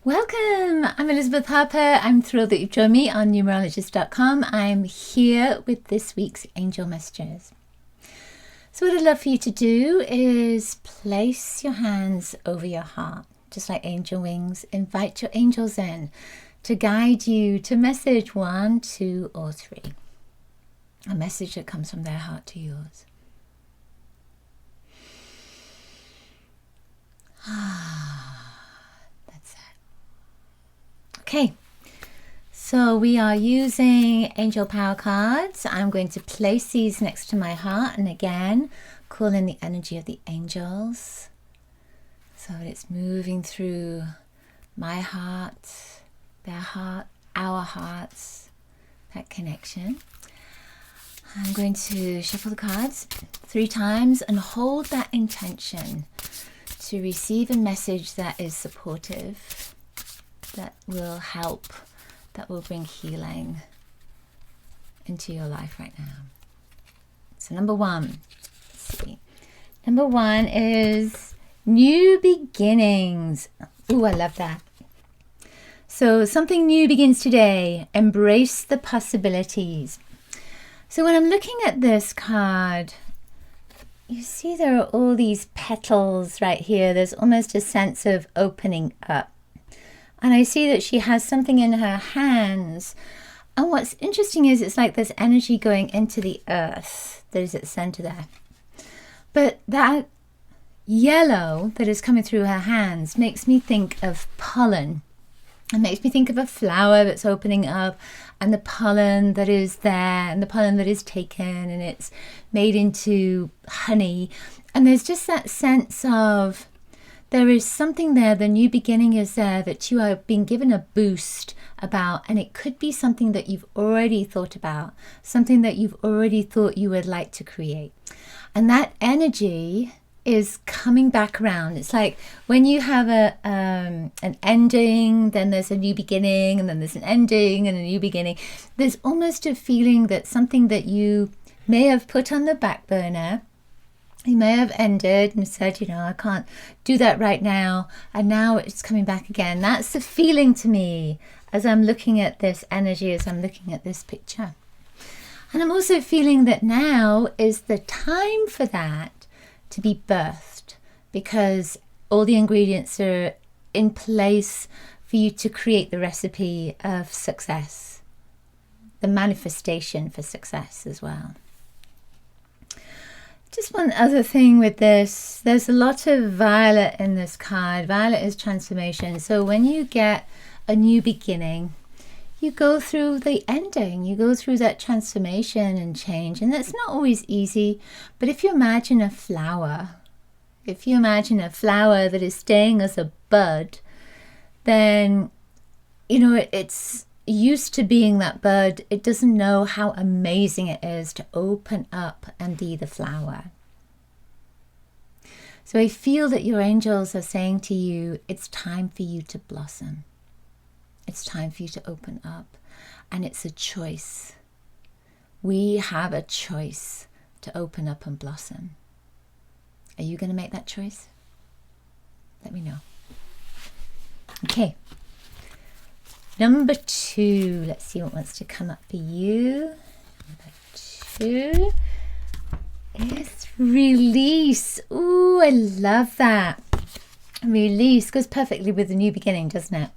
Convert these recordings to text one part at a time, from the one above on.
Welcome! I'm Elizabeth Harper. I'm thrilled that you've joined me on numerologist.com. I'm here with this week's angel messages. So what I'd love for you to do is place your hands over your heart, just like angel wings. Invite your angels in to guide you to message 1, 2, or 3. A message that comes from their heart to yours. That's it. Okay, so we are using angel power cards. I'm going to place these next to my heart and again call in the energy of the angels so that it's moving through my heart, their heart, our hearts, that connection. I'm going to shuffle the cards 3 times and hold that intention to receive a message that is supportive, that will help, that will bring healing into your life right now. So number 1, let's see. Number 1 is new beginnings. Ooh, I love that. So something new begins today. Embrace the possibilities. So when I'm looking at this card, you see there are all these petals right here. There's almost a sense of opening up. And I see that she has something in her hands. And what's interesting is it's like there's energy going into the earth that is at the center there. But that yellow that is coming through her hands makes me think of pollen. It makes me think of a flower that's opening up and the pollen that is there and the pollen that is taken and it's made into honey. And there's just that sense of there is something there, the new beginning is there that you are being given a boost about, and it could be something that you've already thought about, something that you've already thought you would like to create. And that energy is coming back around. It's like when you have an ending, then there's a new beginning, and then there's an ending and a new beginning. There's almost a feeling that something that you may have put on the back burner, you may have ended and said, you know, I can't do that right now, and now it's coming back again. That's the feeling to me as I'm looking at this energy, as I'm looking at this picture. And I'm also feeling that now is the time for that to be birthed, because all the ingredients are in place for you to create the recipe of success, the manifestation for success as well. Just one other thing with this, there's a lot of violet in this card. Violet is transformation. So when you get a new beginning, you go through the ending, you go through that transformation and change, and that's not always easy. But if you imagine a flower, that is staying as a bud, then you know it's used to being that bud. It doesn't know how amazing it is to open up and be the flower. So I feel that your angels are saying to you, it's time for you to blossom. It's time for you to open up, and it's a choice. We have a choice to open up and blossom. Are you going to make that choice? Let me know. Okay. Number 2. Let's see what wants to come up for you. Number 2 is release. Ooh, I love that. Release goes perfectly with the new beginning, doesn't it?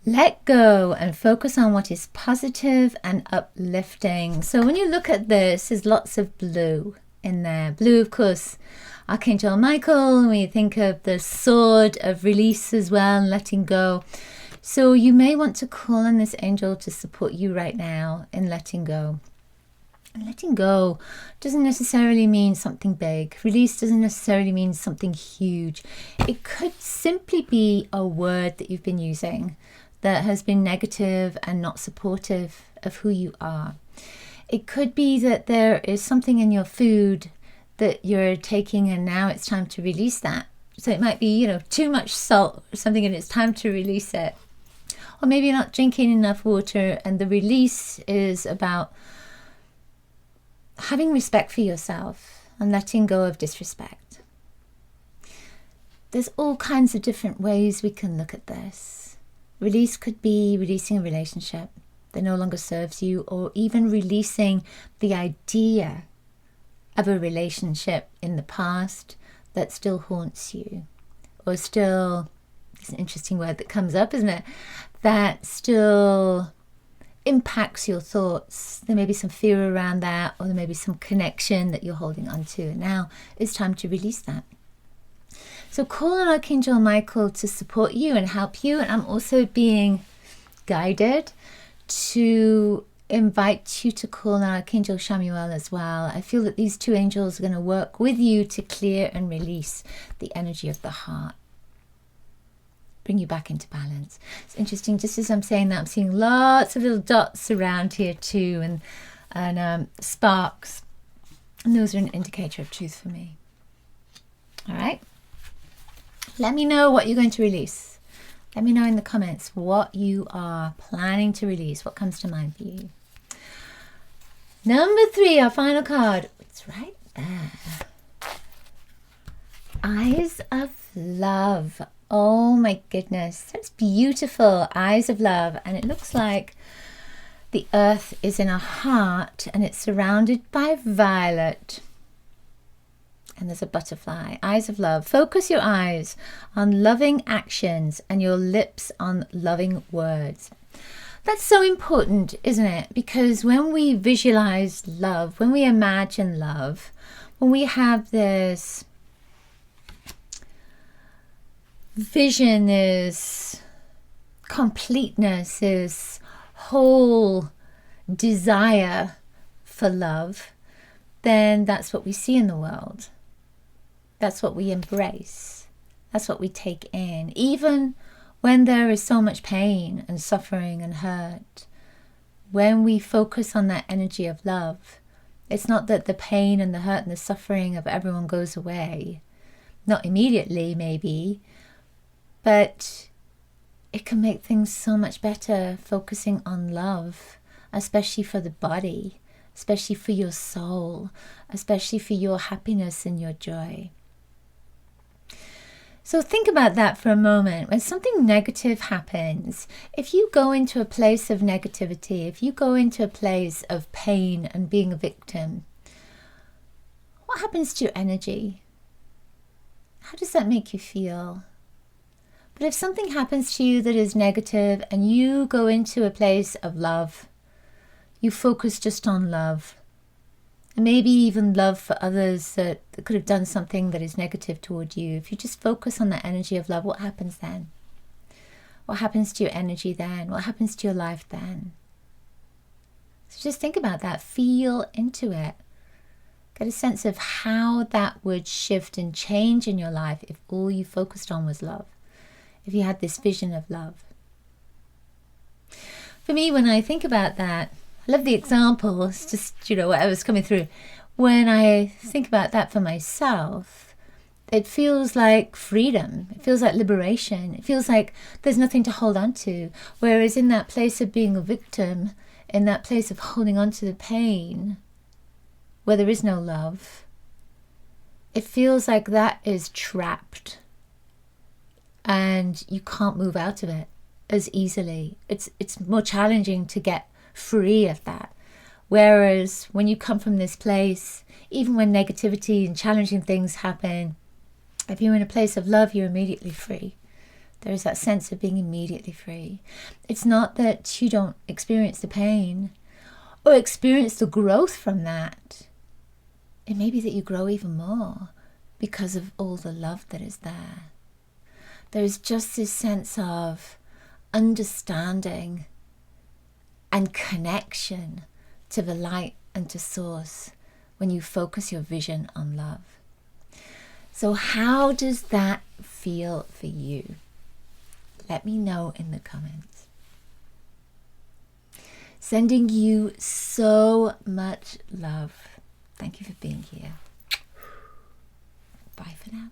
Let go and focus on what is positive and uplifting. So when you look at this, there's lots of blue in there. Blue, of course, Archangel Michael, and we think of the sword of release as well, and letting go. So you may want to call on this angel to support you right now in letting go. And letting go doesn't necessarily mean something big. Release doesn't necessarily mean something huge. It could simply be a word that you've been using that has been negative and not supportive of who you are. It could be that there is something in your food that you're taking and now it's time to release that. So it might be, you know, too much salt or something and it's time to release it. Or maybe you're not drinking enough water and the release is about having respect for yourself and letting go of disrespect. there's all kinds of different ways we can look at this. Release could be releasing a relationship that no longer serves you, or even releasing the idea of a relationship in the past that still haunts you, or still, it's an interesting word that comes up, isn't it? That still impacts your thoughts. There may be some fear around that, or there may be some connection that you're holding on to. And now it's time to release that. So call on Archangel Michael to support you and help you. And I'm also being guided to invite you to call on Archangel Chamuel as well. I feel that these two angels are going to work with you to clear and release the energy of the heart. Bring you back into balance. It's interesting, just as I'm saying that, I'm seeing lots of little dots around here too, and sparks. And those are an indicator of truth for me. All right. Let me know what you're going to release. Let me know in the comments what you are planning to release, what comes to mind for you. Number 3, our final card. It's right there. Eyes of Love. Oh my goodness, that's beautiful. Eyes of Love. And it looks like the earth is in a heart and it's surrounded by violet. And there's a butterfly. Eyes of Love. Focus your eyes on loving actions and your lips on loving words. That's so important, isn't it? Because when we visualize love, when we imagine love, when we have this vision, is completeness, is whole desire for love, then that's what we see in the world. That's what we embrace. That's what we take in. Even when there is so much pain and suffering and hurt, when we focus on that energy of love, it's not that the pain and the hurt and the suffering of everyone goes away. Not immediately, maybe, but it can make things so much better focusing on love, especially for the body, especially for your soul, especially for your happiness and your joy. So think about that for a moment. When something negative happens, if you go into a place of negativity, if you go into a place of pain and being a victim, what happens to your energy? How does that make you feel? But if something happens to you that is negative and you go into a place of love, you focus just on love, and maybe even love for others that could have done something that is negative toward you. If you just focus on that energy of love, what happens then? What happens to your energy then? What happens to your life then? So just think about that. Feel into it. Get a sense of how that would shift and change in your life if all you focused on was love. If you had this vision of love. For me, when I think about that, I love the example. It's just, whatever's coming through. When I think about that for myself, it feels like freedom. It feels like liberation. It feels like there's nothing to hold on to. Whereas in that place of being a victim, in that place of holding on to the pain, where there is no love, it feels like that is trapped. And you can't move out of it as easily. It's more challenging to get free of that. Whereas when you come from this place, even when negativity and challenging things happen, if you're in a place of love, you're immediately free. There is that sense of being immediately free. It's not that you don't experience the pain or experience the growth from that. It may be that you grow even more because of all the love that is there. There's just this sense of understanding and connection to the light and to source when you focus your vision on love. So how does that feel for you? Let me know in the comments. Sending you so much love. Thank you for being here. Bye for now.